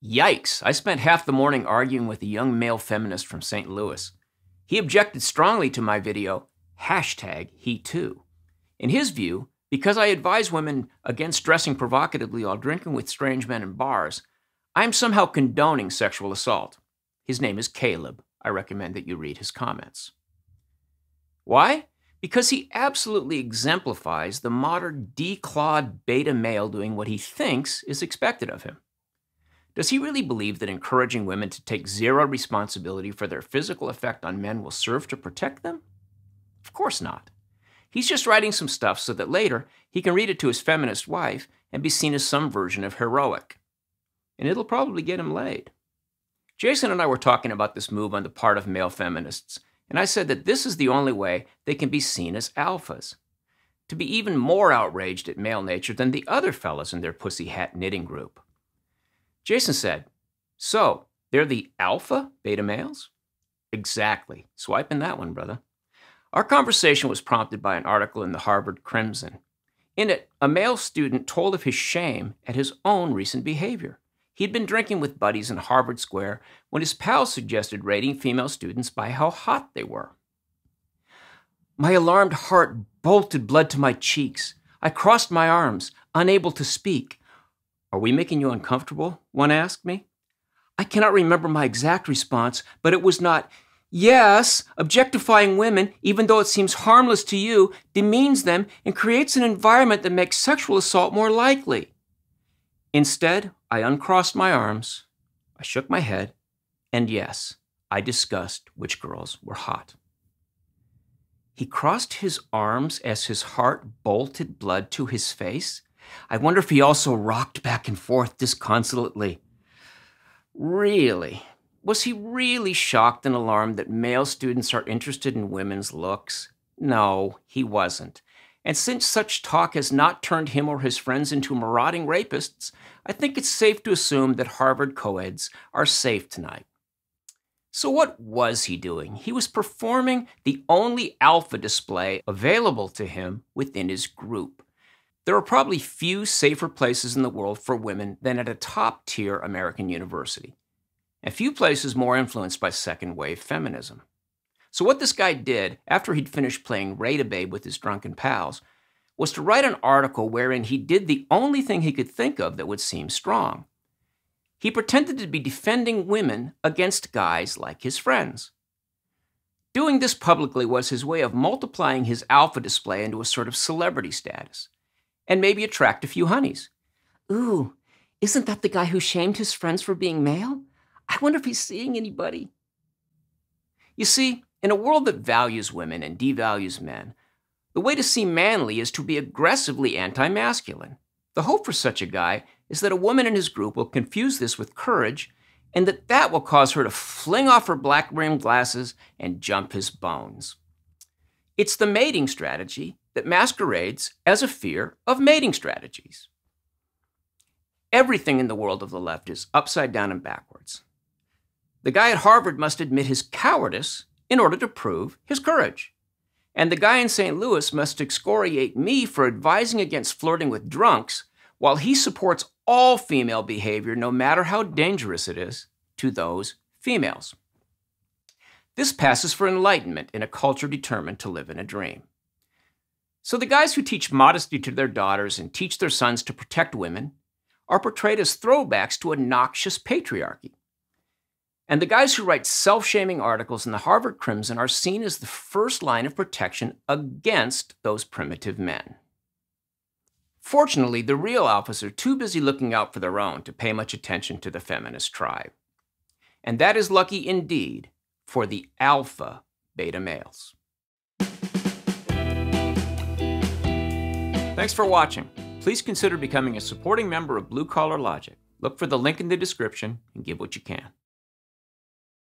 Yikes, I spent half the morning arguing with a young male feminist from St. Louis. He objected strongly to my video, #HeToo. In his view, because I advise women against dressing provocatively while drinking with strange men in bars, I am somehow condoning sexual assault. His name is Caleb. I recommend that you read his comments. Why? Because he absolutely exemplifies the modern declawed beta male doing what he thinks is expected of him. Does he really believe that encouraging women to take zero responsibility for their physical effect on men will serve to protect them? Of course not. He's just writing some stuff so that later he can read it to his feminist wife and be seen as some version of heroic. And it'll probably get him laid. Jason and I were talking about this move on the part of male feminists, and I said that this is the only way they can be seen as alphas. To be even more outraged at male nature than the other fellas in their pussy hat knitting group. Jason said, "So, they're the alpha beta males?" Exactly. Swiping that one, brother. Our conversation was prompted by an article in the Harvard Crimson. In it, a male student told of his shame at his own recent behavior. He'd been drinking with buddies in Harvard Square when his pals suggested rating female students by how hot they were. "My alarmed heart bolted blood to my cheeks. I crossed my arms, unable to speak. 'Are we making you uncomfortable?' one asked me. I cannot remember my exact response, but it was not, 'Yes, objectifying women, even though it seems harmless to you, demeans them and creates an environment that makes sexual assault more likely.' Instead, I uncrossed my arms, I shook my head, and yes, I discussed which girls were hot." He crossed his arms as his heart bolted blood to his face? I wonder if he also rocked back and forth disconsolately. Really? Was he really shocked and alarmed that male students are interested in women's looks? No, he wasn't. And since such talk has not turned him or his friends into marauding rapists, I think it's safe to assume that Harvard co-eds are safe tonight. So what was he doing? He was performing the only alpha display available to him within his group. There are probably few safer places in the world for women than at a top-tier American university, and few places more influenced by second-wave feminism. So what this guy did, after he'd finished playing Rate-A-Babe with his drunken pals, was to write an article wherein he did the only thing he could think of that would seem strong. He pretended to be defending women against guys like his friends. Doing this publicly was his way of multiplying his alpha display into a sort of celebrity status, and maybe attract a few honeys. "Ooh, isn't that the guy who shamed his friends for being male? I wonder if he's seeing anybody." You see, in a world that values women and devalues men, the way to seem manly is to be aggressively anti-masculine. The hope for such a guy is that a woman in his group will confuse this with courage, and that will cause her to fling off her black-rimmed glasses and jump his bones. It's the mating strategy that masquerades as a fear of mating strategies. Everything in the world of the left is upside down and backwards. The guy at Harvard must admit his cowardice in order to prove his courage. And the guy in St. Louis must excoriate me for advising against flirting with drunks while he supports all female behavior, no matter how dangerous it is, to those females. This passes for enlightenment in a culture determined to live in a dream. So the guys who teach modesty to their daughters and teach their sons to protect women are portrayed as throwbacks to a noxious patriarchy. And the guys who write self-shaming articles in the Harvard Crimson are seen as the first line of protection against those primitive men. Fortunately, the real alphas are too busy looking out for their own to pay much attention to the feminist tribe. And that is lucky indeed for the alpha beta males. Thanks for watching. Please consider becoming a supporting member of Blue Collar Logic. Look for the link in the description and give what you can.